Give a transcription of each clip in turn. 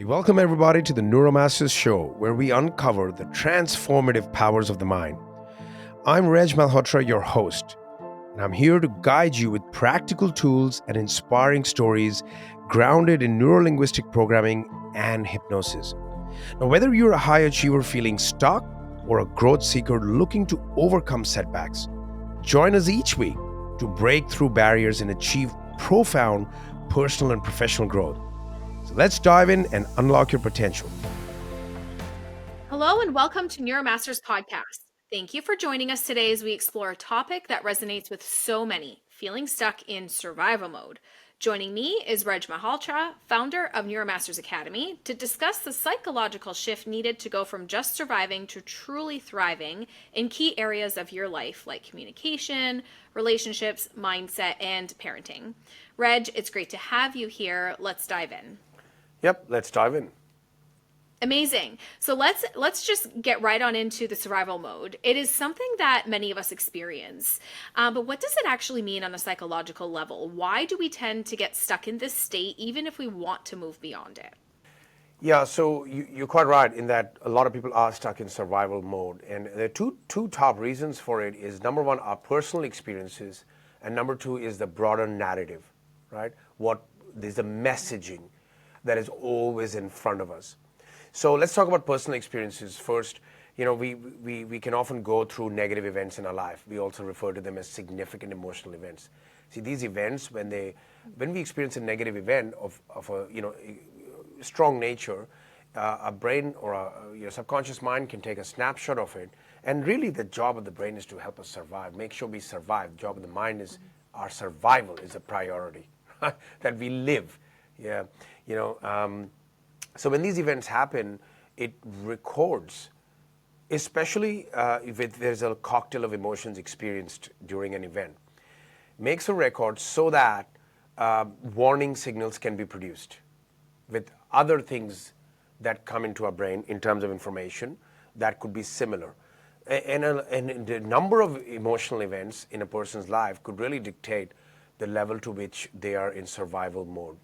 Welcome, everybody, to the Neuromasters Show, where we uncover the transformative powers of the mind. I'm Reg Malhotra, your host, and I'm here to guide you with practical tools and inspiring stories grounded in neuro-linguistic programming and hypnosis. Now, whether you're a high achiever feeling stuck or a growth seeker looking to overcome setbacks, join us each week to break through barriers and achieve profound personal and professional growth. So let's dive in and unlock your potential. Hello and welcome to Neuromasters Podcast. Thank you for joining us today as we explore a topic that resonates with so many, feeling stuck in survival mode. Joining me is Reg Malhotra, founder of Neuromasters Academy, to discuss the psychological shift needed to go from just surviving to truly thriving in key areas of your life like communication, relationships, mindset, and parenting. Reg, it's great to have you here. Let's dive in. Yep, let's dive in. Amazing. So let's just get right on into the survival mode. It is something that many of us experience. But what does it actually mean on a psychological level? Why do we tend to get stuck in this state even if we want to move beyond it? Yeah, so you're quite right in that a lot of people are stuck in survival mode. And there are two top reasons for it is number one, our personal experiences, and number two is the broader narrative, right? There's the messaging that is always in front of us. So let's talk about personal experiences first. You know, we can often go through negative events in our life. We also refer to them as significant emotional events. See, these events, when we experience a negative event of a strong nature, a brain or your subconscious mind can take a snapshot of it. And really, the job of the brain is to help us survive, make sure we survive. The job of the mind is our survival is a priority, that we live. Yeah, so when these events happen, it records, especially if there's a cocktail of emotions experienced during an event. Makes a record so that warning signals can be produced with other things that come into our brain in terms of information that could be similar. And the number of emotional events in a person's life could really dictate the level to which they are in survival mode,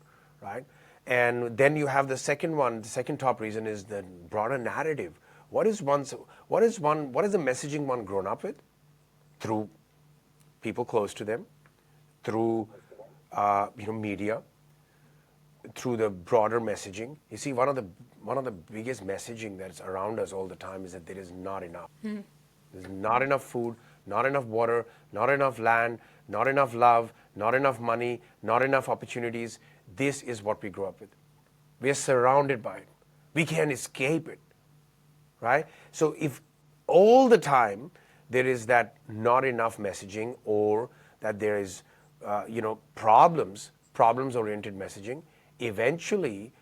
right? And then you have the second one. The second top reason is the broader narrative. What is the messaging one grown up with? Through people close to them, through media, through the broader messaging. You see, one of the biggest messaging that's around us all the time is that there is not enough. There's not enough food, not enough water, not enough land, not enough love, not enough money, not enough opportunities. This is what we grow up with. We are surrounded by it. We can't escape it, right? So if all the time there is that not enough messaging, or that there is, problems-oriented messaging, eventually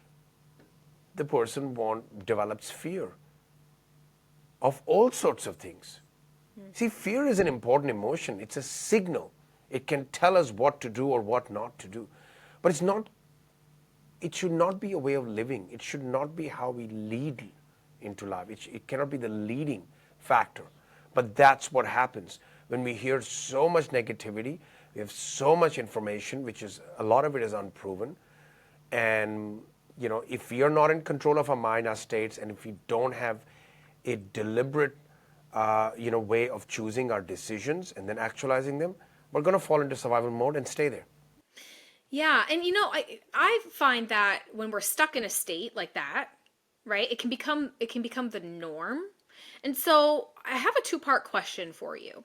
the person develops fear of all sorts of things. See, fear is an important emotion. It's a signal. It can tell us what to do or what not to do. But it should not be a way of living. It should not be how we lead into life. It cannot be the leading factor. But that's what happens when we hear so much negativity. We have so much information, which is a lot of it is unproven. And if we are not in control of our mind, our states, and if we don't have a deliberate way of choosing our decisions and then actualizing them, we're going to fall into survival mode and stay there. Yeah, and I find that when we're stuck in a state like that, right, it can become the norm. And so I have a two-part question for you.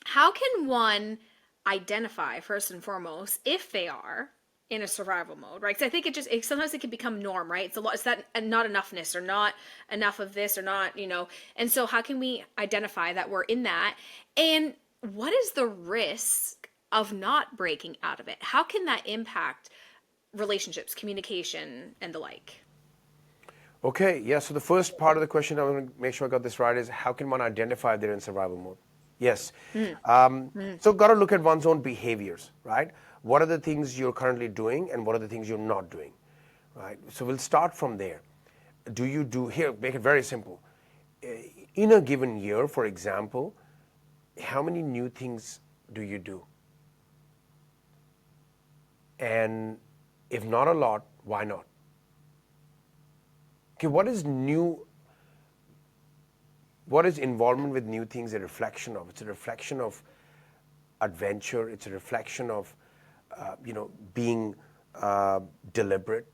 How can one identify first and foremost if they are in a survival mode, right? Because I think sometimes it can become norm, right? It's that not enoughness or not enough of this or not, And so how can we identify that we're in that? And what is the risk of not breaking out of it? How can that impact relationships, communication, and the like? Okay, yeah, so the first part of the question, I want to make sure I got this right, is how can one identify they're in survival mode? Yes. So got to look at one's own behaviors, right? What are the things you're currently doing and what are the things you're not doing, right? So we'll start from there. Here, make it very simple. In a given year, for example, how many new things do you do? And if not a lot, why not? Okay, what is new? What is involvement with new things a reflection of? It's a reflection of adventure. It's a reflection of, being deliberate.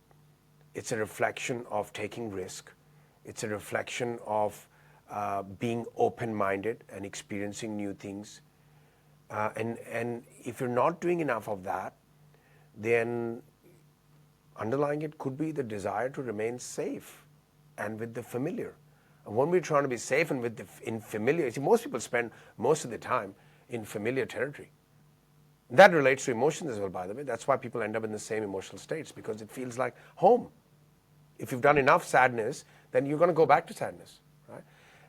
It's a reflection of taking risk. It's a reflection of being open-minded and experiencing new things. And if you're not doing enough of that, then underlying it could be the desire to remain safe and with the familiar. And when we're trying to be safe and in familiar, see, most people spend most of the time in familiar territory. That relates to emotions as well, by the way. That's why people end up in the same emotional states, because it feels like home. If you've done enough sadness, then you're going to go back to sadness, right?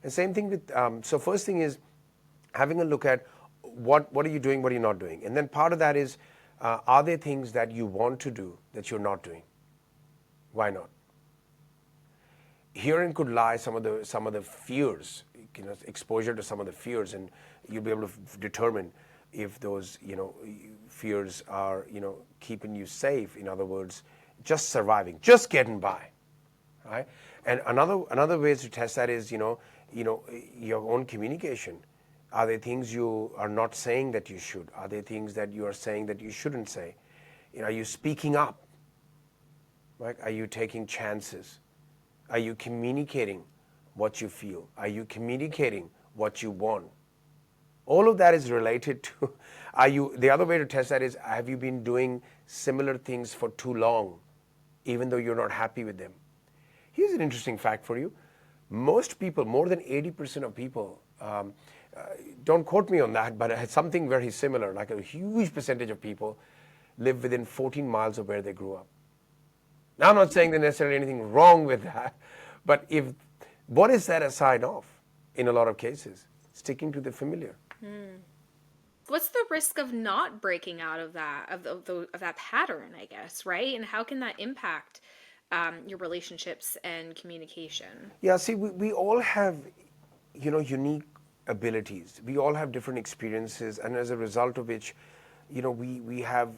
And same thing with, so first thing is having a look at what are you doing, what are you not doing? And then part of that is, are there things that you want to do that you're not doing? Why not? Herein could lie some of the fears, exposure to some of the fears, and you'll be able to determine if those, fears are, keeping you safe. In other words, just surviving, just getting by, right? And another way to test that is, your own communication. Are there things you are not saying that you should? Are there things that you are saying that you shouldn't say? Are you speaking up? Right? Are you taking chances? Are you communicating what you feel? Are you communicating what you want? All of that is related to, the other way to test that is, have you been doing similar things for too long, even though you're not happy with them? Here's an interesting fact for you. Most people, more than 80% of people, don't quote me on that, but it's something very similar, like a huge percentage of people live within 14 miles of where they grew up. Now, I'm not saying there's necessarily anything wrong with that, but what is that a sign of in a lot of cases? Sticking to the familiar. What's the risk of not breaking out of that of that pattern, I guess, right? And how can that impact your relationships and communication? Yeah, see, we all have, unique abilities. We all have different experiences, and as a result of which, we have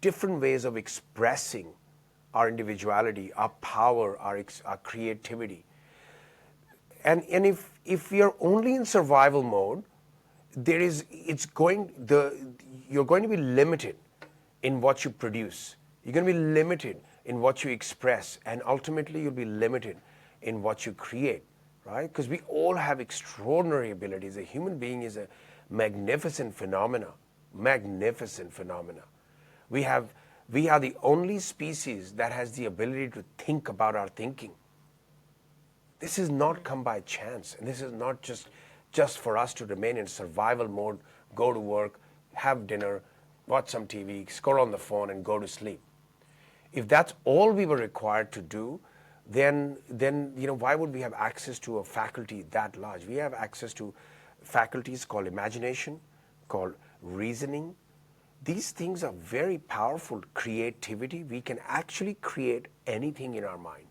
different ways of expressing our individuality, our power, our creativity. And if we are only in survival mode, you're going to be limited in what you produce. You're going to be limited in what you express, and ultimately you'll be limited in what you create, right? Because we all have extraordinary abilities. A human being is a magnificent phenomena, magnificent phenomena. We are the only species that has the ability to think about our thinking. This is not come by chance, and this is not just for us to remain in survival mode, go to work, have dinner, watch some TV, scroll on the phone, and go to sleep. If that's all we were required to do, then why would we have access to a faculty that large? We have access to faculties called imagination, called reasoning. These things are very powerful. Creativity, we can actually create anything in our mind.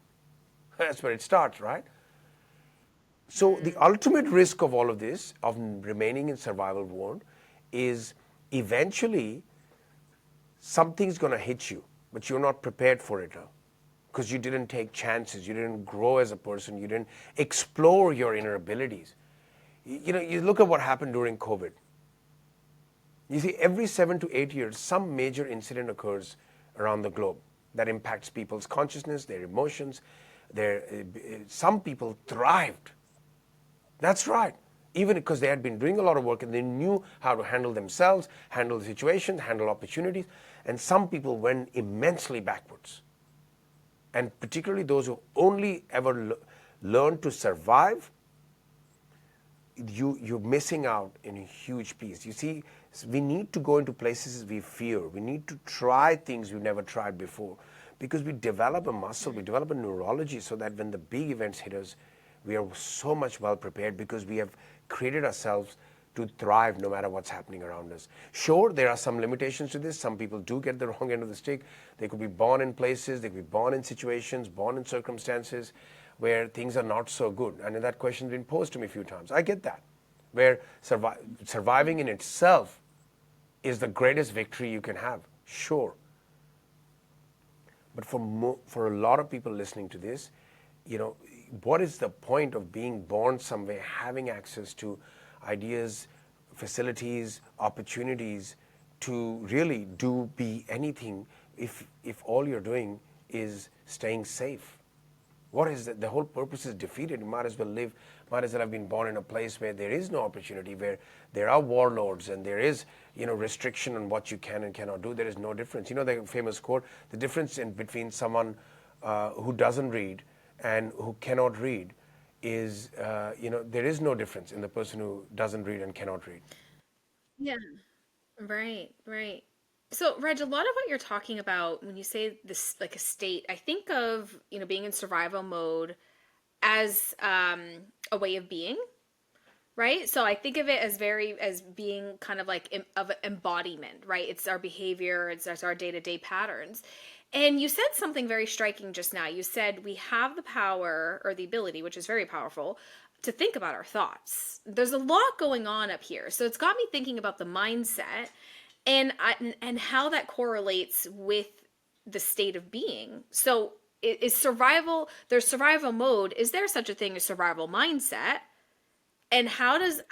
That's where it starts, right? So the ultimate risk of all of this, of remaining in survival mode, is eventually something's going to hit you, but you're not prepared for it now, because you didn't take chances, you didn't grow as a person, you didn't explore your inner abilities. You look at what happened during COVID. You see, every 7 to 8 years, some major incident occurs around the globe that impacts people's consciousness, their emotions. Some people thrived. That's right. Even because they had been doing a lot of work and they knew how to handle themselves, handle the situation, handle opportunities. And some people went immensely backwards. And particularly those who only ever learned to survive, you're missing out in a huge piece. You see, we need to go into places we fear. We need to try things we've never tried before, because we develop a muscle, we develop a neurology, so that when the big events hit us, we are so much well prepared, because we have created ourselves to thrive no matter what's happening around us. Sure, there are some limitations to this. Some people do get the wrong end of the stick. They could be born in places, they could be born in situations, born in circumstances where things are not so good. And that question's been posed to me a few times. I get that, where surviving in itself is the greatest victory you can have. Sure. But for a lot of people listening to this, you know, what is the point of being born somewhere, having access to ideas, facilities, opportunities to really be anything if all you're doing is staying safe? What is the whole purpose is defeated. You might as well live, might as well have been born in a place where there is no opportunity, where there are warlords and there is, restriction on what you can and cannot do. There is no difference. You know the famous quote, the difference between someone who doesn't read and who cannot read is, there is no difference in the person who doesn't read and cannot read. Yeah. Right, right. So, Reg, a lot of what you're talking about when you say this, like a state, I think of, being in survival mode as a way of being, right? So I think of it as being kind of like of embodiment, right? It's our behavior, it's our day-to-day patterns. And you said something very striking just now. You said we have the power or the ability, which is very powerful, to think about our thoughts. There's a lot going on up here. So it's got me thinking about the mindset and how that correlates with the state of being. So is survival, there's survival mode. Is there such a thing as survival mindset? And how does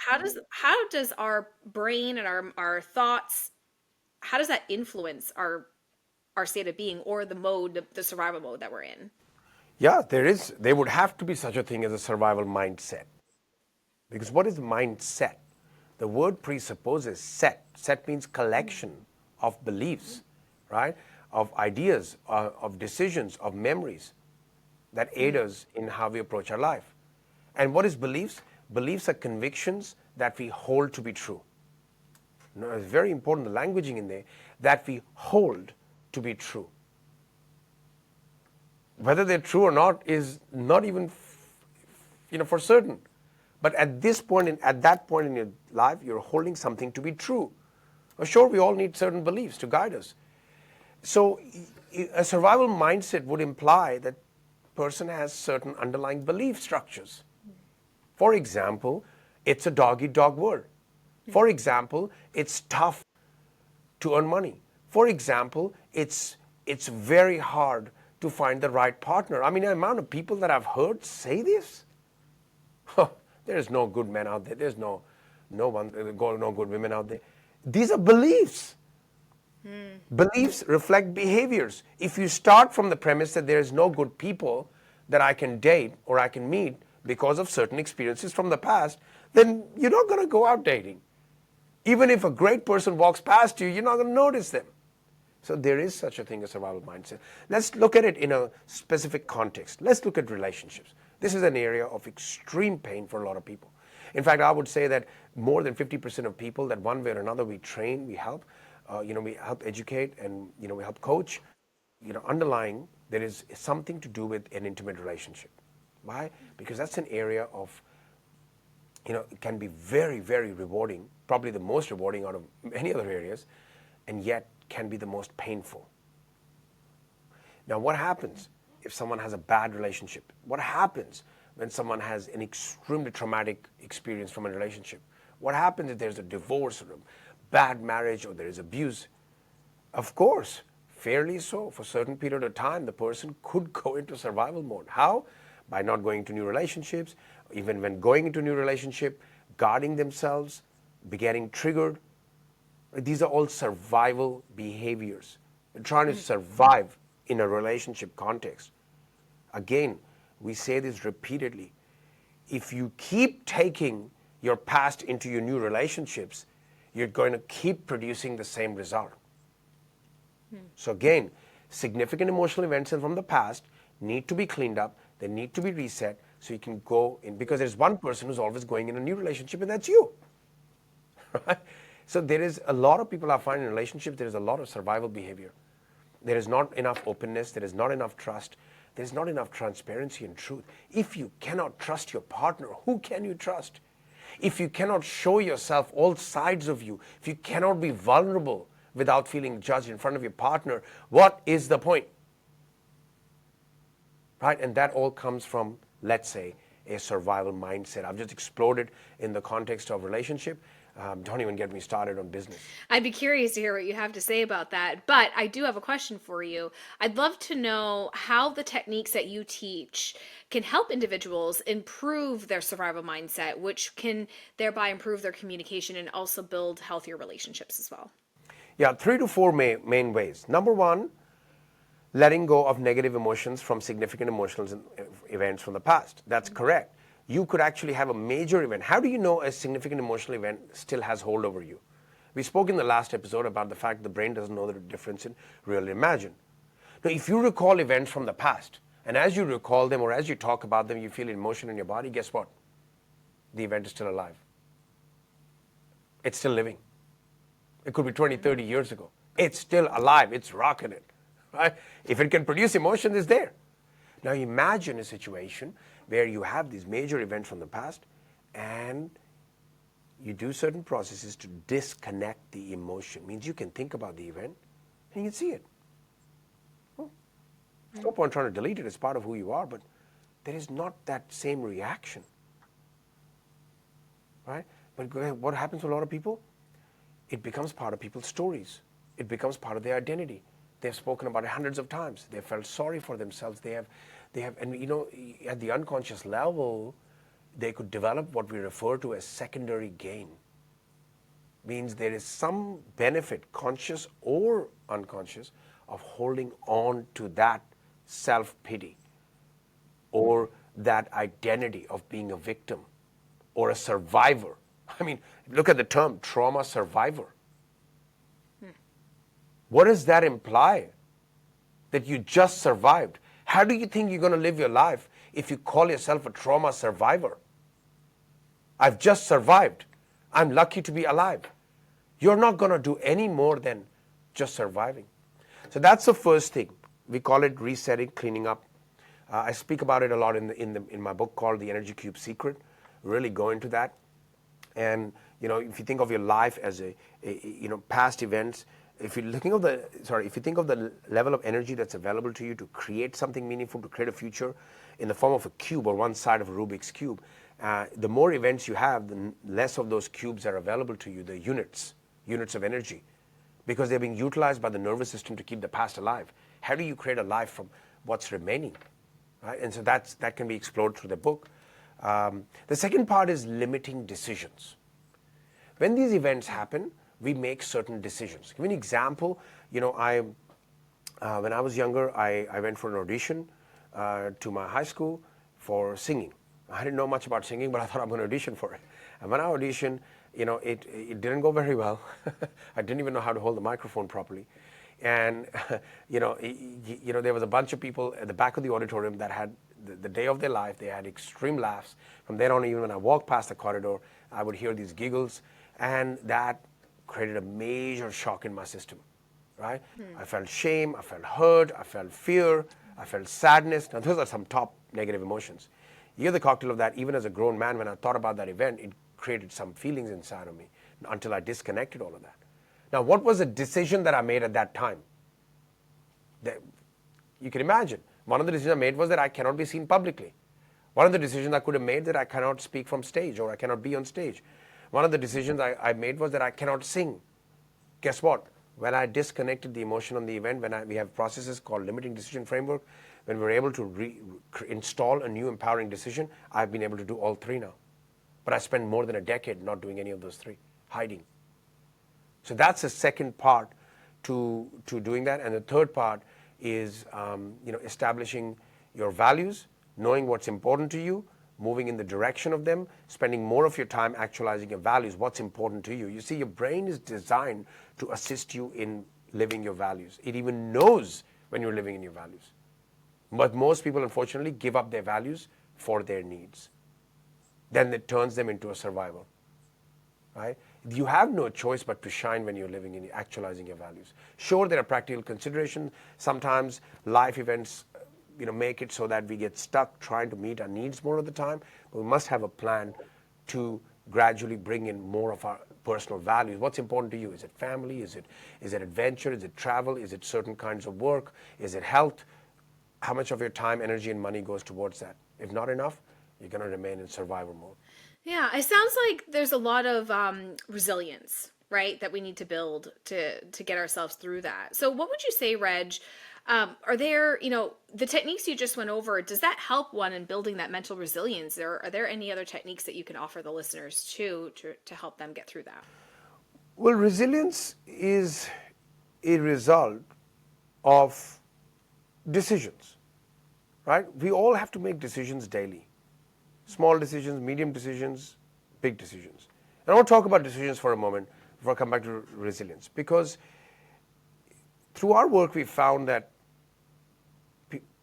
our brain and our thoughts, how does that influence our state of being or the mode, the survival mode that we're in? Yeah, there would have to be such a thing as a survival mindset. Because what is mindset? The word presupposes set. Set means collection of beliefs, right? Of ideas, of decisions, of memories that aid us in how we approach our life. And what is beliefs? Beliefs are convictions that we hold to be true. Now, it's very important, the languaging in there, that we hold to be true. Whether they're true or not is not even, for certain. But at that point in your life, you're holding something to be true. Sure, we all need certain beliefs to guide us. So a survival mindset would imply that person has certain underlying belief structures. For example, it's a dog-eat-dog world. For example, it's tough to earn money. For example, it's very hard to find the right partner. I mean, the amount of people that I've heard say this, there's no good men out there. There's no good women out there. These are beliefs. Beliefs reflect behaviors. If you start from the premise that there is no good people that I can date or I can meet because of certain experiences from the past, then you're not going to go out dating. Even if a great person walks past you, you're not going to notice them. So there is such a thing as survival mindset. Let's look at it in a specific context. Let's look at relationships. This is an area of extreme pain for a lot of people. In fact, I would say that more than 50% of people that one way or another we train, we help, we help educate and, we help coach, underlying, there is something to do with an intimate relationship. Why? Because that's an area of, it can be very, very rewarding, probably the most rewarding out of many other areas, and yet can be the most painful. Now, what happens if someone has a bad relationship? What happens when someone has an extremely traumatic experience from a relationship? What happens if there's a divorce or a bad marriage or there is abuse? Of course, fairly so, for a certain period of time, the person could go into survival mode. How? By not going to new relationships, even when going into a new relationship, guarding themselves, getting triggered. These are all survival behaviors. They're trying to survive in a relationship context. Again, we say this repeatedly. If you keep taking your past into your new relationships, you're going to keep producing the same result. So again, significant emotional events from the past need to be cleaned up. They need to be reset so you can go in, because there's one person who's always going in a new relationship, and that's you. Right? So there is a lot of people I find in relationships, there is a lot of survival behavior. There is not enough openness, there is not enough trust, there is not enough transparency and truth. If you cannot trust your partner, who can you trust? If you cannot show yourself all sides of you, if you cannot be vulnerable without feeling judged in front of your partner, what is the point? Right? And that all comes from, let's say, a survival mindset. I've just explored it in the context of relationship. Don't even get me started on business. I'd be curious to hear what you have to say about that. But I do have a question for you. I'd love to know how the techniques that you teach can help individuals improve their survival mindset, which can thereby improve their communication and also build healthier relationships as well. Yeah, 3 to 4 main ways. Number one, letting go of negative emotions from significant emotional events from the past. That's correct. You could actually have a major event. How do you know a significant emotional event still has hold over you? We spoke in the last episode about the fact the brain doesn't know the difference in real and imagine. Now, if you recall events from the past, and as you recall them or as you talk about them, you feel emotion in your body, guess what? The event is still alive. It's still living. It could be 20, 30 years ago. It's still alive. It's rocking it. Right? If it can produce emotion, it's there. Now imagine a situation where you have these major events from the past and you do certain processes to disconnect the emotion. Means you can think about the event and you can see it. Well, there's no point trying to delete it as part of who you are, but there is not that same reaction. Right? But what happens to a lot of people? It becomes part of people's stories. It becomes part of their identity. They've spoken about it hundreds of times. They felt sorry for themselves. They have, and you know, at the unconscious level, they could develop what we refer to as secondary gain. Means there is some benefit, conscious or unconscious, of holding on to that self-pity or that identity of being a victim or a survivor. I mean, look at the term trauma survivor. What does that imply? That you just survived. How do you think you're going to live your life if you call yourself a trauma survivor? I've just survived. I'm lucky to be alive. You're not going to do any more than just surviving. So that's the first thing. We call it resetting, cleaning up. I speak about it a lot in my book called The Energy Cube Secret. Really go into that. And you know, if you think of your life as a past events, if you think of the level of energy that's available to you to create something meaningful, to create a future in the form of a cube or one side of a Rubik's cube, the more events you have, the less of those cubes are available to you, the units of energy, because they're being utilized by the nervous system to keep the past alive. How do you create a life from what's remaining? Right? And so that can be explored through the book. The second part is limiting decisions. When these events happen, we make certain decisions. Give me an example. You know, when I was younger, I went for an audition to my high school for singing. I didn't know much about singing, but I thought I'm going to audition for it. And when I auditioned, you know, it didn't go very well. I didn't even know how to hold the microphone properly. And you know, there was a bunch of people at the back of the auditorium that had the day of their life. They had extreme laughs. From then on, even when I walked past the corridor, I would hear these giggles, and that created a major shock in my system. Right? I felt shame, I felt hurt, I felt fear, I felt sadness. Now, those are some top negative emotions. You get the cocktail of that. Even as a grown man, when I thought about that event, it created some feelings inside of me until I disconnected all of that. Now, what was the decision that I made at that time? You can imagine. One of the decisions I made was that I cannot be seen publicly. One of the decisions I could have made that I cannot speak from stage or I cannot be on stage. One of the decisions I made was that I cannot sing. Guess what? When I disconnected the emotion on the event, we have processes called limiting decision framework, when we're able to install a new empowering decision, I've been able to do all three now. But I spent more than a decade not doing any of those three, hiding. So that's the second part to doing that. And the third part is establishing your values, knowing what's important to you, moving in the direction of them, spending more of your time actualizing your values, what's important to you. You see, your brain is designed to assist you in living your values. It even knows when you're living in your values. But most people, unfortunately, give up their values for their needs. Then it turns them into a survival. Right? You have no choice but to shine when you're living in actualizing your values. Sure, there are practical considerations. Sometimes life events make it so that we get stuck trying to meet our needs more of the time, but we must have a plan to gradually bring in more of our personal values. What's important to you? Is it family? Is it adventure? Is it travel? Is it certain kinds of work? Is it health? How much of your time, energy, and money goes towards that? If not enough, you're going to remain in survival mode. Yeah, it sounds like there's a lot of resilience, right, that we need to build to get ourselves through that. So, what would you say, Reg? Are there, the techniques you just went over? Does that help one in building that mental resilience? Or are there any other techniques that you can offer the listeners to help them get through that? Well, resilience is a result of decisions, right? We all have to make decisions daily. Small decisions, medium decisions, big decisions. And I want to talk about decisions for a moment before I come back to resilience. Because through our work, we found that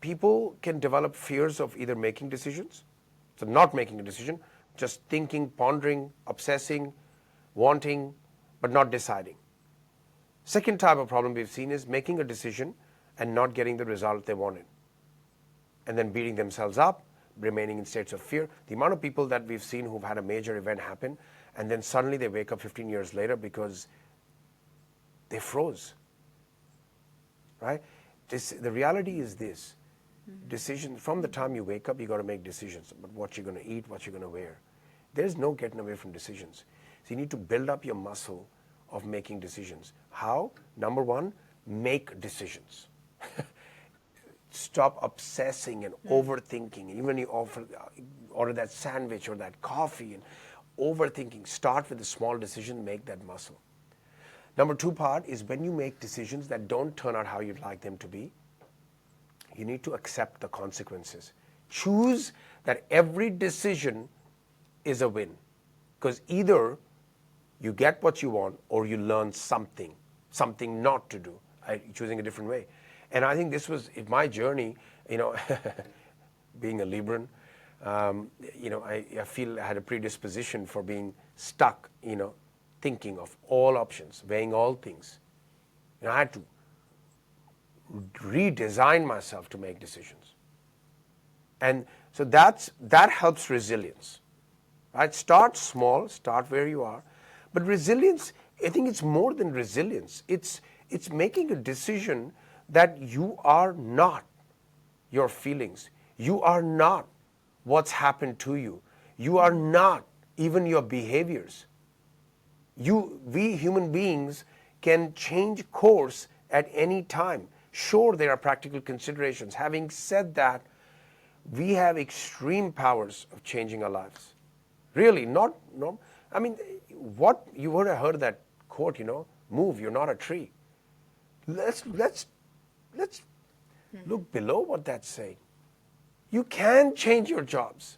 people can develop fears of either making decisions, so not making a decision, just thinking, pondering, obsessing, wanting, but not deciding. Second type of problem we've seen is making a decision and not getting the result they wanted, and then beating themselves up, remaining in states of fear. The amount of people that we've seen who've had a major event happen, and then suddenly they wake up 15 years later because they froze, right? The reality is this. Decision, from the time you wake up, you got to make decisions about what you're going to eat, what you're going to wear. There's no getting away from decisions. So you need to build up your muscle of making decisions. How? Number one, make decisions. Stop obsessing and overthinking. Even when you order that sandwich or that coffee and overthinking, start with a small decision, make that muscle. Number two part is when you make decisions that don't turn out how you'd like them to be, you need to accept the consequences. Choose that every decision is a win. Because either you get what you want or you learn something not to do, choosing a different way. And I think this was my journey, being a Libran, I feel I had a predisposition for being stuck, thinking of all options, weighing all things. I had to redesign myself to make decisions. And so that helps resilience. Right? Start small, start where you are. But resilience, I think it's more than resilience. It's making a decision that you are not your feelings. You are not what's happened to you. You are not even your behaviors. We human beings can change course at any time. Sure, there are practical considerations. Having said that, we have extreme powers of changing our lives. Really, what you would have heard that quote, move, you're not a tree. Let's look below what that's saying. You can change your jobs.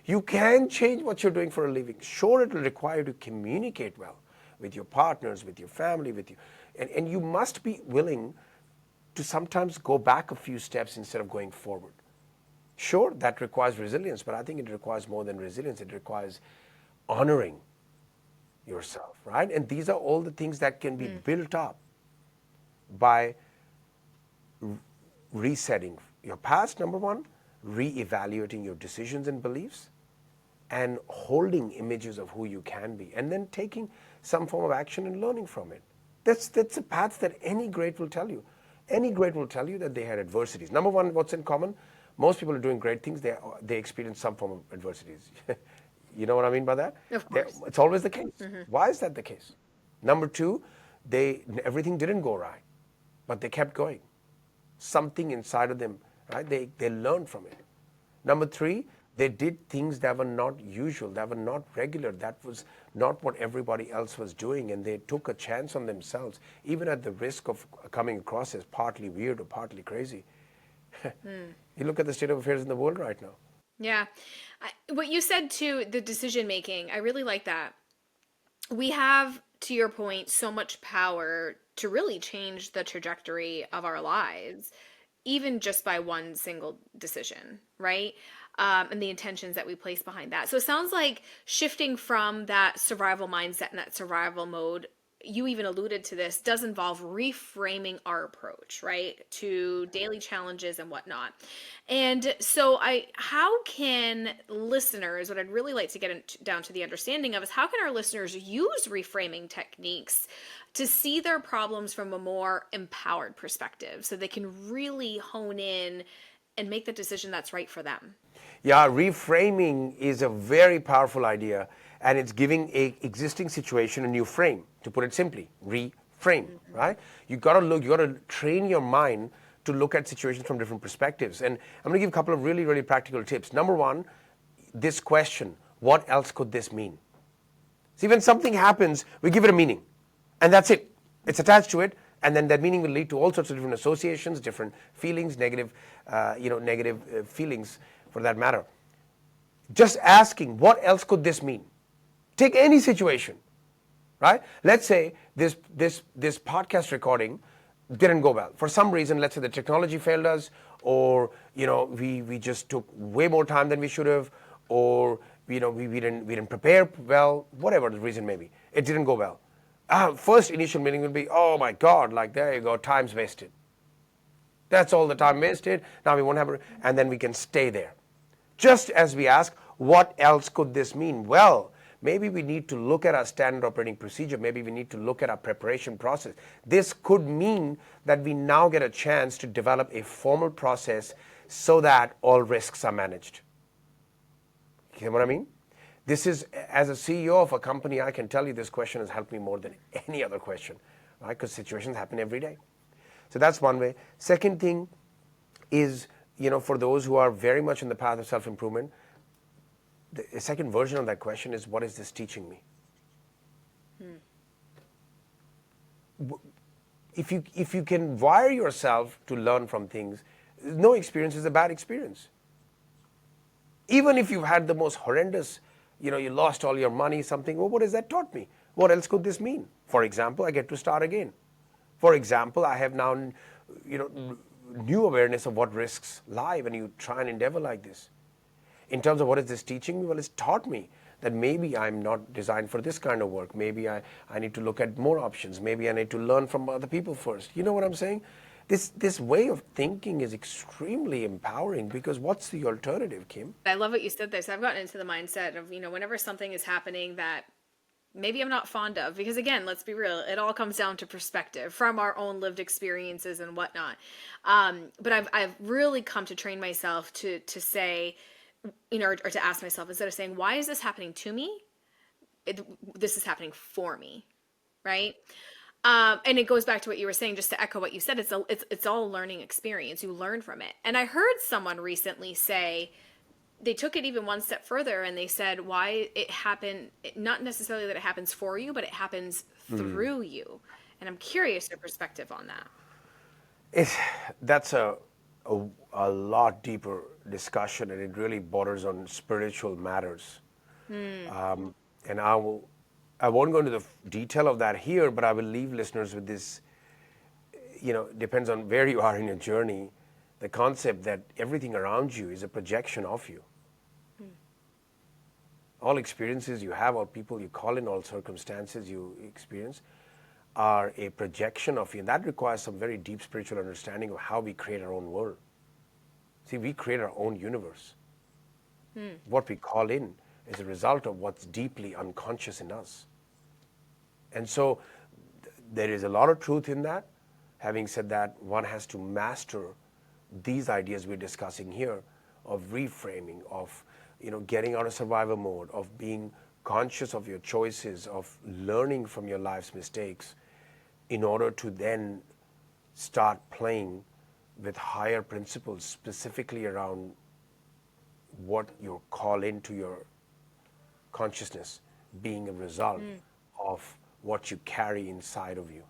You can change what you're doing for a living. Sure, it will require you to communicate well with your partners, with your family, and you must be willing to sometimes go back a few steps instead of going forward. Sure, that requires resilience, but I think it requires more than resilience. It requires honoring yourself, right? And these are all the things that can be built up by resetting your past, number one, reevaluating your decisions and beliefs, and holding images of who you can be, and then taking some form of action and learning from it. That's a path that any great will tell you. Any great will tell you that they had adversities. Number one, what's in common? Most people are doing great things, they experience some form of adversities. You know what I mean by that? Of course. It's always the case. Why is that the case? Number two, everything didn't go right, but they kept going. Something inside of them, right? They learned from it. Number three, they did things that were not usual, that were not regular, that was not what everybody else was doing, and they took a chance on themselves, even at the risk of coming across as partly weird or partly crazy. You look at the state of affairs in the world right now. Yeah. What you said to the decision making, I really like that. We have, to your point, so much power to really change the trajectory of our lives, even just by one single decision, right? And the intentions that we place behind that. So it sounds like shifting from that survival mindset and that survival mode, you even alluded to this, does involve reframing our approach, right, to daily challenges and whatnot. And so how can listeners, what I'd really like to get down to the understanding of is how can our listeners use reframing techniques to see their problems from a more empowered perspective so they can really hone in and make the decision that's right for them. Yeah, reframing is a very powerful idea, and it's giving a existing situation a new frame. To put it simply, reframe, right? You got to train your mind to look at situations from different perspectives. And I'm going to give a couple of really, really practical tips. Number one, this question: what else could this mean? See, when something happens, we give it a meaning, and that's it. It's attached to it, and then that meaning will lead to all sorts of different associations, different feelings, negative feelings for that matter. Just asking, what else could this mean? Take any situation, right? Let's say this podcast recording didn't go well. For some reason, let's say the technology failed us, or we just took way more time than we should have, or we didn't prepare well, whatever the reason may be. It didn't go well. First initial meaning will be, oh my God, like there you go, time's wasted. That's all the time wasted. Now we won't have, and then we can stay there. Just as we ask, what else could this mean? Well, maybe we need to look at our standard operating procedure. Maybe we need to look at our preparation process. This could mean that we now get a chance to develop a formal process so that all risks are managed. You know what I mean? This is, as a CEO of a company, I can tell you this question has helped me more than any other question, right? Because situations happen every day. So that's one way. Second thing is, for those who are very much in the path of self-improvement, the second version of that question is, what is this teaching me? If you can wire yourself to learn from things, no experience is a bad experience. Even if you've had the most horrendous, you lost all your money, something, well, what has that taught me? What else could this mean? For example, I get to start again. For example, I have now, new awareness of what risks lie when you try and endeavor like this. In terms of what is this teaching me? Well, it's taught me that maybe I'm not designed for this kind of work. Maybe I need to look at more options. Maybe I need to learn from other people first. You know what I'm saying? This way of thinking is extremely empowering, because what's the alternative, Kim? I love what you said there. So I've gotten into the mindset of, whenever something is happening that maybe I'm not fond of, because again, let's be real, it all comes down to perspective from our own lived experiences and whatnot. But I've really come to train myself to say, or to ask myself, instead of saying, why is this happening to me? This is happening for me, right? And it goes back to what you were saying, just to echo what you said, it's all a learning experience. You learn from it. And I heard someone recently say, they took it even one step further, and they said why it happened, not necessarily that it happens for you, but it happens through you. And I'm curious your perspective on that. That's a lot deeper discussion, and it really borders on spiritual matters. And I won't go into the detail of that here, but I will leave listeners with this, depends on where you are in your journey, the concept that everything around you is a projection of you. All experiences you have, all people you call in, all circumstances you experience are a projection of you. And that requires some very deep spiritual understanding of how we create our own world. See, we create our own universe. What we call in is a result of what's deeply unconscious in us. And so there is a lot of truth in that. Having said that, one has to master these ideas we're discussing here of reframing, of getting out of survival mode, of being conscious of your choices, of learning from your life's mistakes, in order to then start playing with higher principles, specifically around what you call into your consciousness being a result of what you carry inside of you.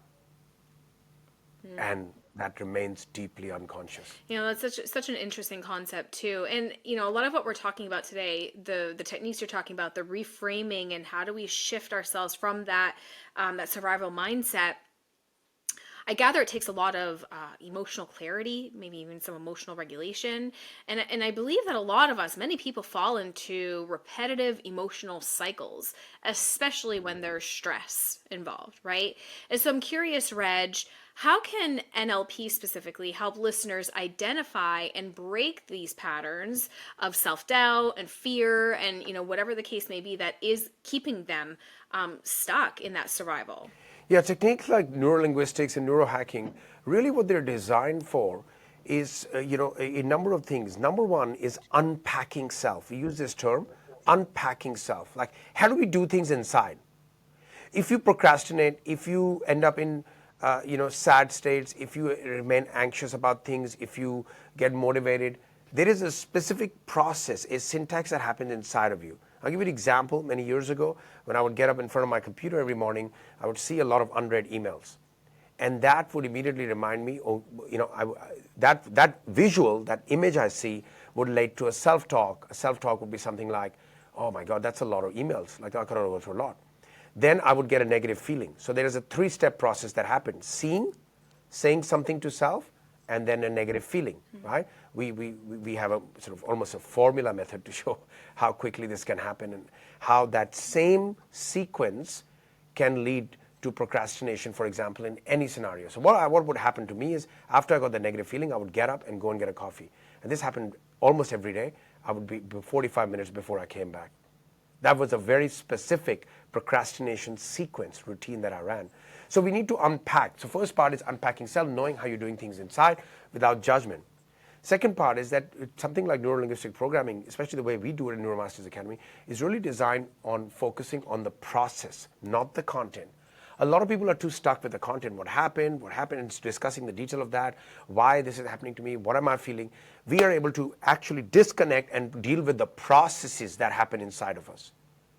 And that remains deeply unconscious. That's such an interesting concept too. And a lot of what we're talking about today, the techniques you're talking about, the reframing, and how do we shift ourselves from that that survival mindset. I gather it takes a lot of emotional clarity, maybe even some emotional regulation. And I believe that a lot of us, many people, fall into repetitive emotional cycles, especially when there's stress involved, right? And so I'm curious, Reg, how can NLP specifically help listeners identify and break these patterns of self-doubt and fear and, whatever the case may be that is keeping them stuck in that survival? Yeah, techniques like neurolinguistics and neurohacking, really what they're designed for is, a number of things. Number one is unpacking self. We use this term, unpacking self. Like, how do we do things inside? If you procrastinate, if you end up in sad states, if you remain anxious about things, if you get motivated, there is a specific process, a syntax that happens inside of you. I'll give you an example. Many years ago, when I would get up in front of my computer every morning, I would see a lot of unread emails. And that would immediately remind me, that visual, that image I see would lead to a self-talk. A self-talk would be something like, oh my God, that's a lot of emails. Like, I cannot go through a lot. Then I would get a negative feeling. So there is a 3-step process that happens: seeing, saying something to self, and then a negative feeling, right? We have a sort of almost a formula method to show how quickly this can happen and how that same sequence can lead to procrastination, for example, in any scenario. So what would happen to me is, after I got the negative feeling, I would get up and go and get a coffee. And this happened almost every day. I would be 45 minutes before I came back. That was a very specific procrastination sequence routine that I ran. So we need to unpack. So first part is unpacking self, knowing how you're doing things inside without judgment. Second part is that something like neuro-linguistic programming, especially the way we do it in Neuromasters Academy, is really designed on focusing on the process, not the content. A lot of people are too stuck with the content. What happened, and discussing the detail of that, why this is happening to me, what am I feeling. We are able to actually disconnect and deal with the processes that happen inside of us.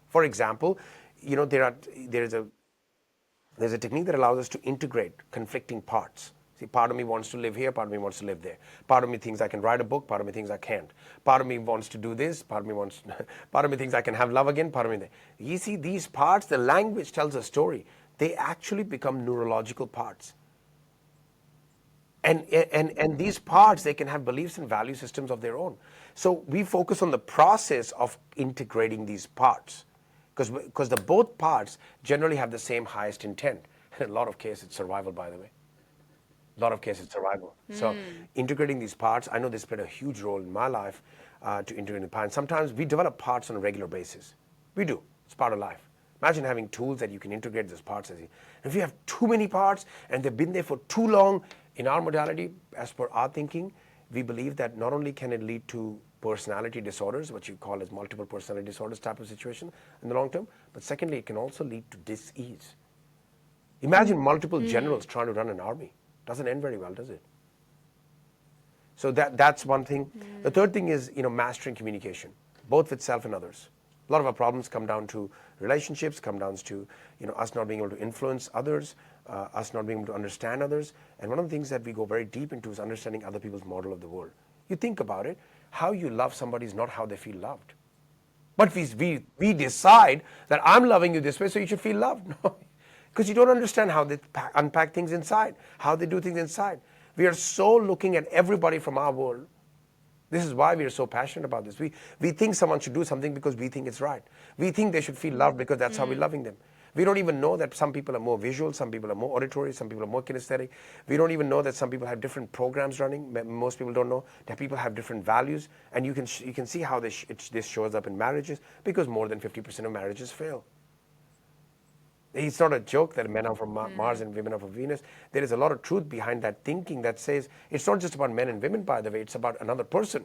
For example, there's a technique that allows us to integrate conflicting parts. See, part of me wants to live here, part of me wants to live there. Part of me thinks I can write a book, part of me thinks I can't. Part of me wants to do this, part of me thinks I can have love again, part of me. You see, these parts, the language tells a story. They actually become neurological parts. And these parts, they can have beliefs and value systems of their own. So we focus on the process of integrating these parts, because the both parts generally have the same highest intent. In a lot of cases, it's survival, by the way. A lot of cases, it's survival. So integrating these parts, I know this played a huge role in my life to integrate the parts. Sometimes we develop parts on a regular basis. We do. It's part of life. Imagine having tools that you can integrate those parts. If you have too many parts and they've been there for too long, in our modality, as per our thinking, we believe that not only can it lead to personality disorders, what you call as multiple personality disorders type of situation in the long term, but secondly, it can also lead to dis-ease. Imagine multiple generals trying to run an army. Doesn't end very well, does it? So that's one thing. The third thing is, mastering communication, both with self and others. A lot of our problems come down to relationships, come down to us not being able to influence others, us not being able to understand others. And one of the things that we go very deep into is understanding other people's model of the world. You think about it, how you love somebody is not how they feel loved. But we decide that I'm loving you this way, so you should feel loved. No, because you don't understand how they unpack things inside, how they do things inside. We are so looking at everybody from our world. This is why we are so passionate about this. We think someone should do something because we think it's right. We think they should feel loved because that's how we're loving them. We don't even know that some people are more visual, some people are more auditory, some people are more kinesthetic. We don't even know that some people have different programs running. Most people don't know that people have different values. And you can see how this shows up in marriages, because more than 50% of marriages fail. It's not a joke that men are from Mars and women are from Venus. There is a lot of truth behind that thinking that says it's not just about men and women, by the way, it's about another person.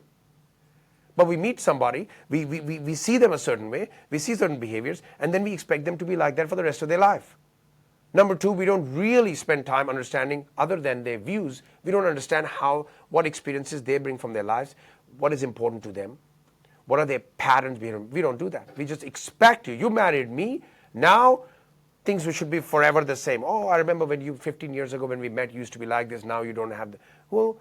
But we meet somebody, we see them a certain way, we see certain behaviors, and then we expect them to be like that for the rest of their life. Number two, we don't really spend time understanding, other than their views, we don't understand what experiences they bring from their lives, what is important to them, what are their patterns behind. We don't do that. We just expect you married me, now things should be forever the same. Oh, I remember when 15 years ago when we met, you used to be like this, now you don't have well,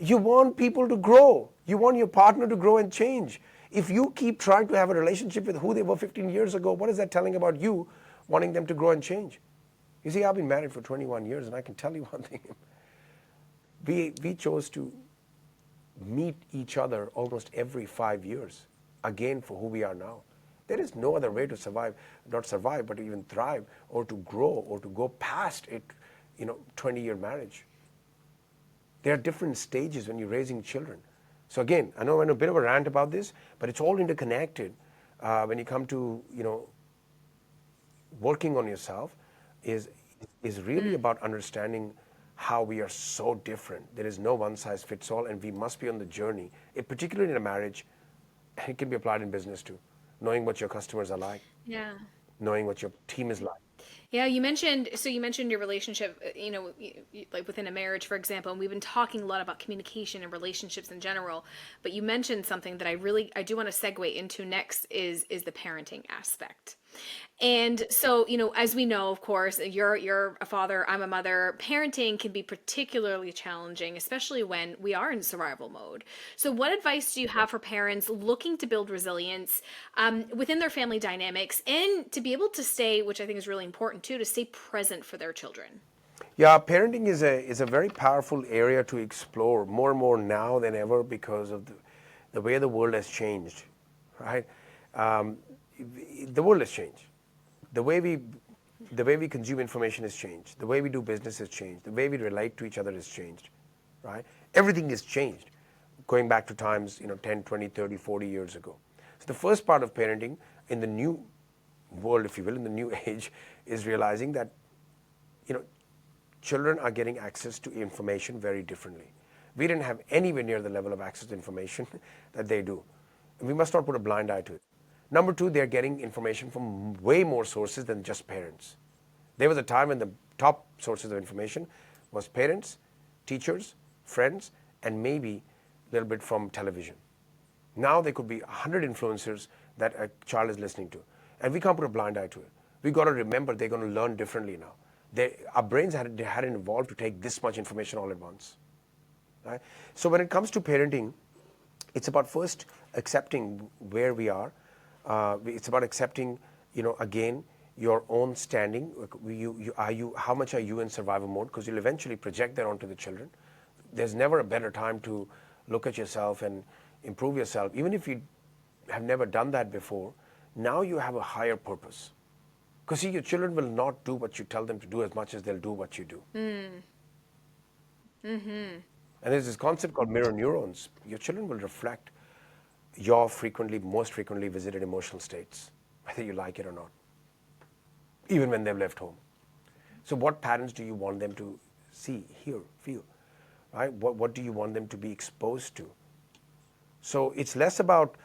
you want people to grow. You want your partner to grow and change. If you keep trying to have a relationship with who they were 15 years ago, what is that telling about you wanting them to grow and change? You see, I've been married for 21 years, and I can tell you one thing. We chose to meet each other almost every 5 years, again, for who we are now. There is no other way to survive, not survive, but even thrive, or to grow, or to go past a 20-year marriage. There are different stages when you're raising children. So again, I know I went a bit of a rant about this, but it's all interconnected. When you come to working on yourself, is really about understanding how we are so different. There is no one size fits all, and we must be on the journey, particularly in a marriage. It can be applied in business too. Knowing what your customers are like, Yeah. knowing what your team is like. Yeah, you mentioned your relationship, like within a marriage, for example, and we've been talking a lot about communication and relationships in general, but you mentioned something that I do want to segue into next is the parenting aspect. And so, as we know, of course, you're a father, I'm a mother. Parenting can be particularly challenging, especially when we are in survival mode. So, what advice do you have for parents looking to build resilience within their family dynamics and to be able to stay, which I think is really important too, to stay present for their children? Yeah, parenting is a very powerful area to explore more and more now than ever because of the way the world has changed, right? Um, the world has changed. The way we consume information has changed. The way we do business has changed. The way we relate to each other has changed, right? Everything has changed, going back to times 10, 20, 30, 40 years ago. So the first part of parenting in the new world, if you will, in the new age, is realizing that you know children are getting access to information very differently. We didn't have anywhere near the level of access to information that they do. And we must not put a blind eye to it. Number two, they're getting information from way more sources than just parents. There was a time when the top sources of information was parents, teachers, friends, and maybe a little bit from television. Now there could be 100 influencers that a child is listening to. And we can't put a blind eye to it. We've got to remember they're going to learn differently now. Our brains hadn't evolved to take this much information all at once. Right? So when it comes to parenting, it's about first accepting where we are. It's about accepting, again, your own standing. How much are you in survival mode? Because you'll eventually project that onto the children. There's never a better time to look at yourself and improve yourself. Even if you have never done that before, now you have a higher purpose. Because see, your children will not do what you tell them to do as much as they'll do what you do. And there's this concept called mirror neurons. Your children will reflect your most frequently visited emotional states, whether you like it or not, even when they've left home. So what patterns do you want them to see, hear, feel, right? What do you want them to be exposed to? So it's less about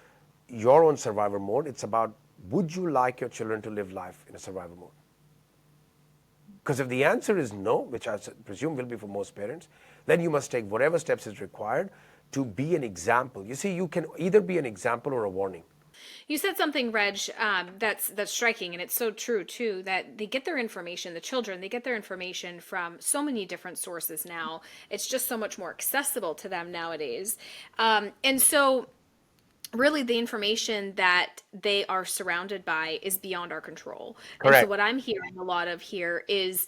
your own survival mode. It's about, would you like your children to live life in a survival mode? Because if the answer is no, which I presume will be for most parents, then you must take whatever steps is required to be an example. You see, you can either be an example or a warning. You said something, Reg, that's striking, and it's so true too. That they get their information, the children, they get their information from so many different sources now. It's just so much more accessible to them nowadays, and so really the information that they are surrounded by is beyond our control. And so Correct. what I'm hearing a lot of here is,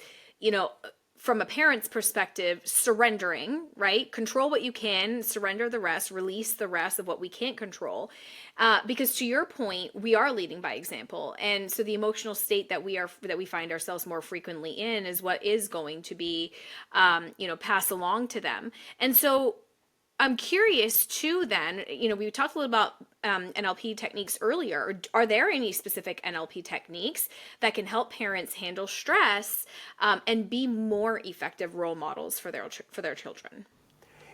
from a parent's perspective, surrendering, right? Control what you can, surrender the rest, release the rest of what we can't control. Because to your point, we are leading by example. And so the emotional state that we find ourselves more frequently in is what is going to be, passed along to them. And so I'm curious too, then, we talked a little about NLP techniques earlier. Are there any specific NLP techniques that can help parents handle stress and be more effective role models for their children?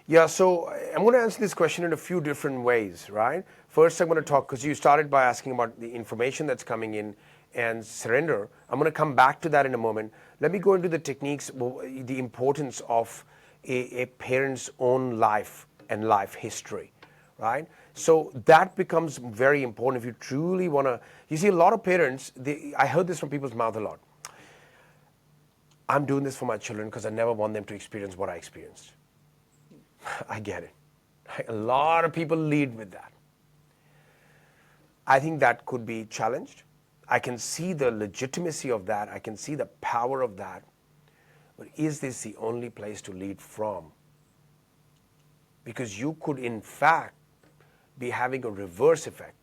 Yeah, so I'm going to answer this question in a few different ways, right? First, I'm going to talk, because you started by asking about the information that's coming in and surrender. I'm going to come back to that in a moment. Let me go into the techniques, the importance of a parent's own life and life history, right? So that becomes very important if you truly want to. You see, a lot of parents, I heard this from people's mouth a lot. I'm doing this for my children because I never want them to experience what I experienced. I get it. A lot of people lead with that. I think that could be challenged. I can see the legitimacy of that. I can see the power of that. But is this the only place to lead from? Because you could, in fact, be having a reverse effect.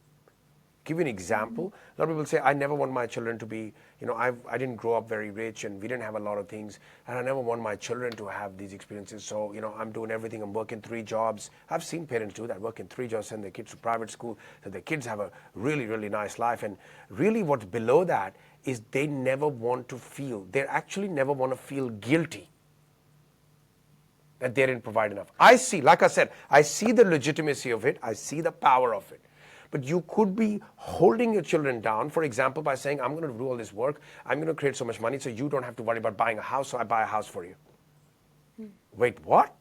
Give you an example. A lot of people say, I never want my children to be, I didn't grow up very rich and we didn't have a lot of things, and I never want my children to have these experiences. So, I'm doing everything. I'm working 3 jobs. I've seen parents do that, working 3 jobs, send their kids to private school, so their kids have a really, really nice life. And really what's below that is they never want to feel, they actually never want to feel guilty that they didn't provide enough. I see, like I said, I see the legitimacy of it. I see the power of it. But you could be holding your children down, for example, by saying, I'm going to do all this work. I'm going to create so much money so you don't have to worry about buying a house, so I buy a house for you. Wait, what?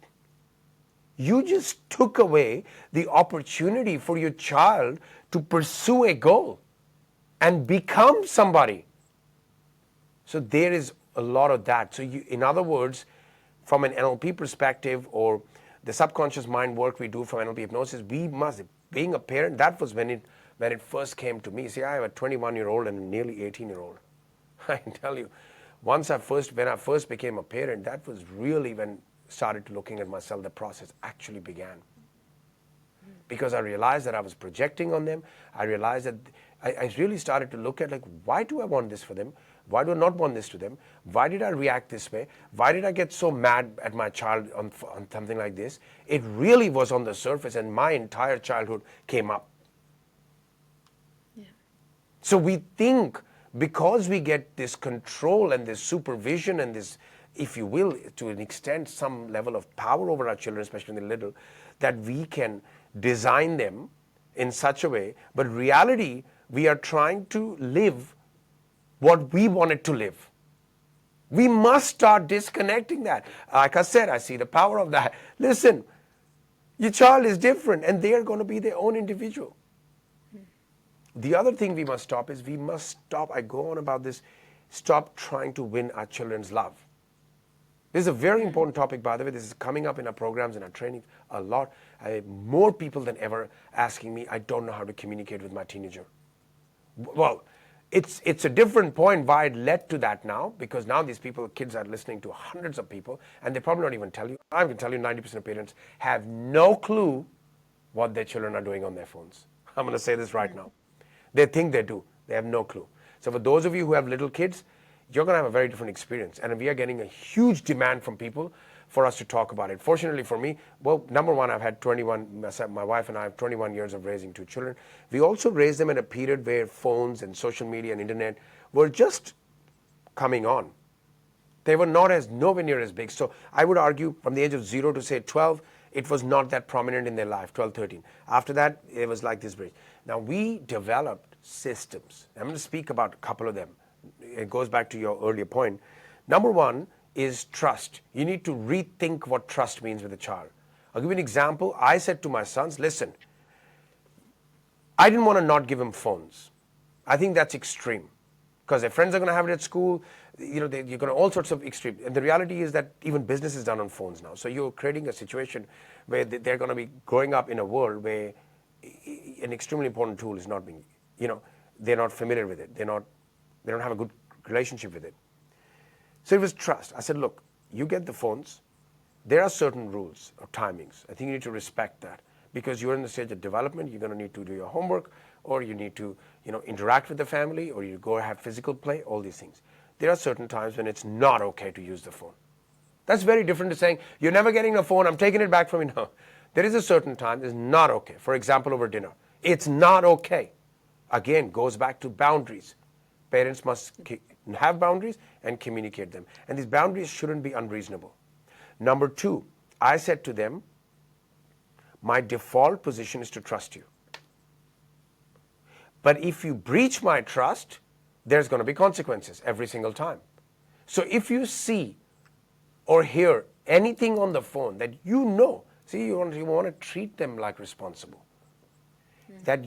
You just took away the opportunity for your child to pursue a goal and become somebody. So there is a lot of that. So you, in other words, from an NLP perspective or the subconscious mind work we do from NLP hypnosis, we must, being a parent, that was when it first came to me. See, I have a 21-year-old and a nearly 18-year-old. I can tell you, when I first became a parent, that was really when started looking at myself, the process actually began. Because I realized that I was projecting on them. I realized that I really started to look at, like, why do I want this for them? Why do I not want this to them? Why did I react this way? Why did I get so mad at my child on something like this? It really was on the surface, and my entire childhood came up. Yeah. So we think because we get this control and this supervision and this, if you will, to an extent, some level of power over our children, especially when they're little, that we can design them in such a way. But reality, we are trying to live what we wanted to live. We must start disconnecting that. Like I said, I see the power of that. Listen, your child is different and they are going to be their own individual. The other thing we must stop is we must stop, I go on about this, stop trying to win our children's love. This is a very important topic, by the way. This is coming up in our programs and our trainings a lot. I have more people than ever asking me, I don't know how to communicate with my teenager. Well, it's a different point why it led to that now, because now these people, kids are listening to hundreds of people, and they probably not even tell you. I can tell you 90% of parents have no clue what their children are doing on their phones. I'm going to say this right now. They think they do. They have no clue. So for those of you who have little kids, you're going to have a very different experience. And we are getting a huge demand from people for us to talk about it. Fortunately for me, well, number one, I've had 21, my wife and I have 21 years of raising two children. We also raised them in a period where phones and social media and internet were just coming on. They were nowhere near as big. So I would argue from the age of 0 to say 12, it was not that prominent in their life, 12, 13. After that, it was like this bridge. Now we developed systems. I'm going to speak about a couple of them. It goes back to your earlier point. Number one is trust. You need to rethink what trust means with a child. I'll give you an example. I said to my sons, listen, I didn't want to not give them phones. I think that's extreme because their friends are going to have it at school. You know, you're going to all sorts of extreme. And the reality is that even business is done on phones now. So you're creating a situation where they're going to be growing up in a world where an extremely important tool is not being, they're not familiar with it. They don't have a good relationship with it. So it was trust. I said, look, you get the phones. There are certain rules or timings. I think you need to respect that because you're in the stage of development. You're going to need to do your homework, or you need to, interact with the family, or you go have physical play, all these things. There are certain times when it's not okay to use the phone. That's very different to saying, you're never getting a phone, I'm taking it back from you. No. There is a certain time it's not okay. For example, over dinner. It's not okay. Again, goes back to boundaries. Parents must have boundaries and communicate them. And these boundaries shouldn't be unreasonable. Number two, I said to them, my default position is to trust you. But if you breach my trust, there's going to be consequences every single time. So if you see or hear anything on the phone that you want to treat them like responsible, that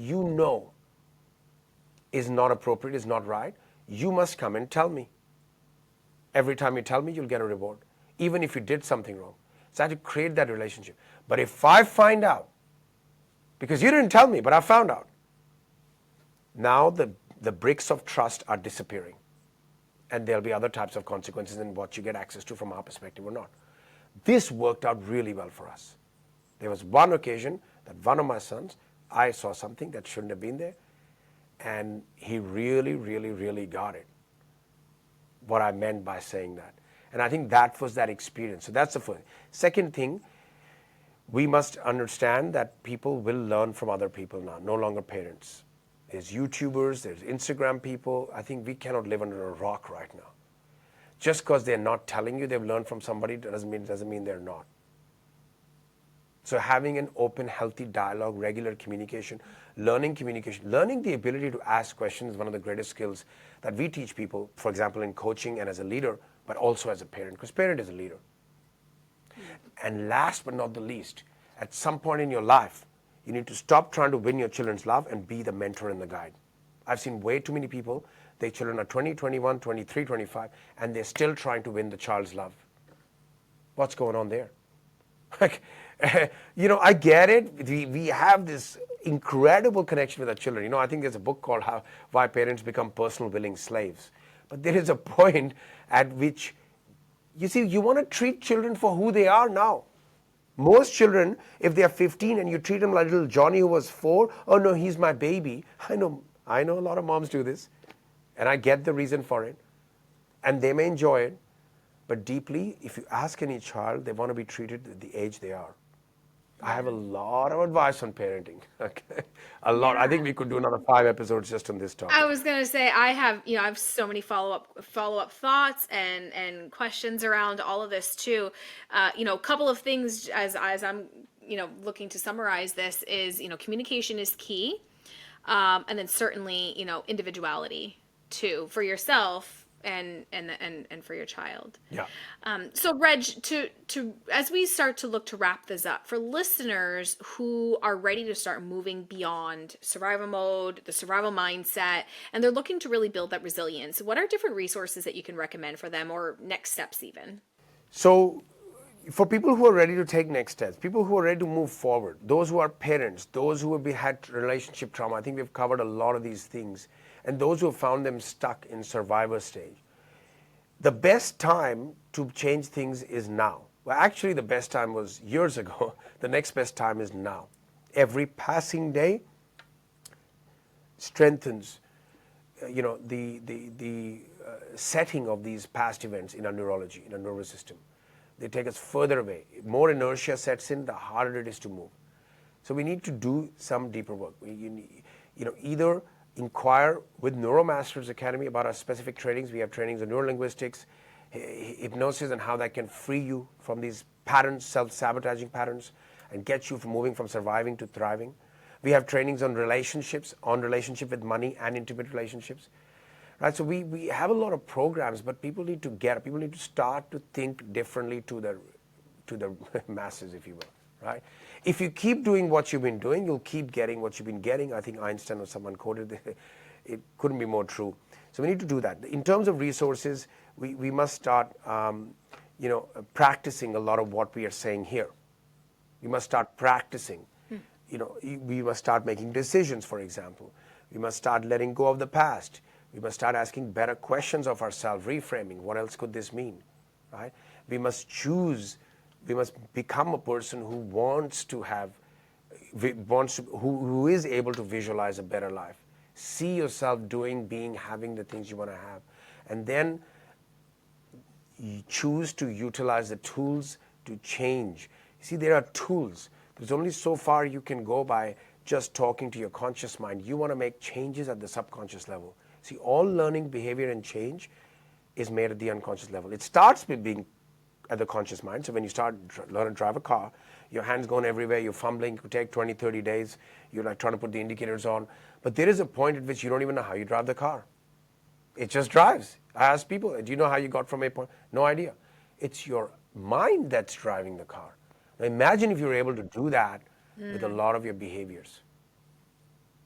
is not appropriate, is not right, you must come and tell me. Every time you tell me, you'll get a reward, even if you did something wrong. So I had to create that relationship. But if I find out, because you didn't tell me, but I found out, now the bricks of trust are disappearing. And there'll be other types of consequences in what you get access to from our perspective or not. This worked out really well for us. There was one occasion that one of my sons, I saw something that shouldn't have been there, and he really, really, really got it, what I meant by saying that. And I think that was that experience. So that's the first. Second thing, we must understand that people will learn from other people now, no longer parents. There's YouTubers, there's Instagram people. I think we cannot live under a rock right now. Just because they're not telling you they've learned from somebody doesn't mean they're not. So having an open, healthy dialogue, regular communication, learning the ability to ask questions is one of the greatest skills that we teach people, for example, in coaching and as a leader, but also as a parent, because parent is a leader. And last but not the least, at some point in your life, you need to stop trying to win your children's love and be the mentor and the guide. I've seen way too many people, their children are 20, 21, 23, 25, and they're still trying to win the child's love. What's going on there? Like, I get it. We have this incredible connection with our children. I think there's a book called Why Parents Become Personal Willing Slaves. But there is a point at which, you want to treat children for who they are now. Most children, if they are 15 and you treat them like little Johnny who was 4, oh no, he's my baby. I know a lot of moms do this, and I get the reason for it. And they may enjoy it, but deeply, if you ask any child, they want to be treated at the age they are. I have a lot of advice on parenting. Okay, a lot. I think we could do another 5 episodes just on this topic. I was gonna say I have so many follow up thoughts and questions around all of this too. A couple of things as I'm looking to summarize this is communication is key, and then certainly individuality too for yourself and for your child. Yeah. So Reg, to as we start to look to wrap this up, for listeners who are ready to start moving beyond survival mode, the survival mindset, and they're looking to really build that resilience, what are different resources that you can recommend for them, or next steps even? So for people who are ready to take next steps, people who are ready to move forward, those who are parents, those who have had relationship trauma, I think we've covered a lot of these things, and those who have found them stuck in survivor stage. The best time to change things is now. Well, actually, the best time was years ago. The next best time is now. Every passing day strengthens, the setting of these past events in our neurology, in our nervous system. They take us further away. More inertia sets in, the harder it is to move. So we need to do some deeper work. Either inquire with Neuromasters Academy about our specific trainings. We have trainings on neurolinguistics, hypnosis, and how that can free you from these patterns, self-sabotaging patterns, and get you from moving from surviving to thriving. We have trainings on relationships, on relationship with money and intimate relationships. Right? So we have a lot of programs, but people need to start to think differently to the masses, if you will. Right? If you keep doing what you've been doing, you'll keep getting what you've been getting. I think Einstein or someone quoted it couldn't be more true. So we need to do that. In terms of resources, we must start practicing a lot of what we are saying here. We must start practicing. We must start making decisions, for example. We must start letting go of the past. We must start asking better questions of ourselves, reframing. What else could this mean? Right? We must become a person who who is able to visualize a better life. See yourself doing, being, having the things you want to have. And then you choose to utilize the tools to change. See, there are tools. There's only so far you can go by just talking to your conscious mind. You want to make changes at the subconscious level. See, all learning, behavior, and change is made at the unconscious level. It starts with being at the conscious mind. So when you start learn to drive a car, your hands going everywhere, you're fumbling, it could take 20, 30 days, you're like trying to put the indicators on. But there is a point at which you don't even know how you drive the car. It just drives. I ask people, do you know how you got from a point? No idea. It's your mind that's driving the car. Now imagine if you were able to do that with a lot of your behaviors.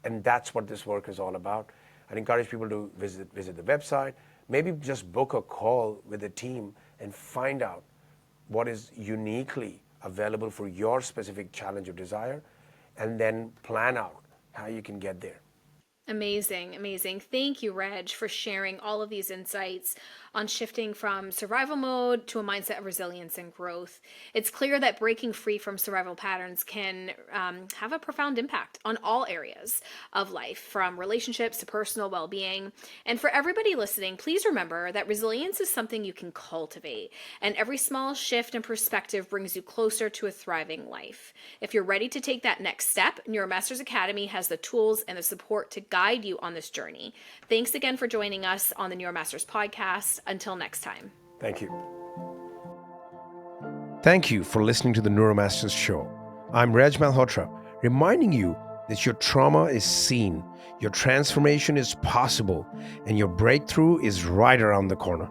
And that's what this work is all about. I'd encourage people to visit the website, maybe just book a call with the team and find out what is uniquely available for your specific challenge of desire, and then plan out how you can get there. Amazing, amazing. Thank you, Reg, for sharing all of these insights on shifting from survival mode to a mindset of resilience and growth. It's clear that breaking free from survival patterns can have a profound impact on all areas of life, from relationships to personal well-being. And for everybody listening, please remember that resilience is something you can cultivate, and every small shift in perspective brings you closer to a thriving life. If you're ready to take that next step, Neuromasters Academy has the tools and the support to guide you on this journey. Thanks again for joining us on the Neuromasters podcast. Until next time. Thank you. Thank you for listening to the Neuromasters show. I'm Raj Malhotra, reminding you that your trauma is seen, your transformation is possible, and your breakthrough is right around the corner.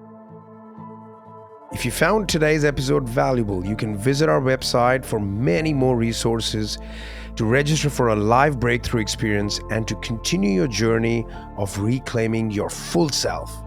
If you found today's episode valuable, you can visit our website for many more resources, to register for a live breakthrough experience, and to continue your journey of reclaiming your full self.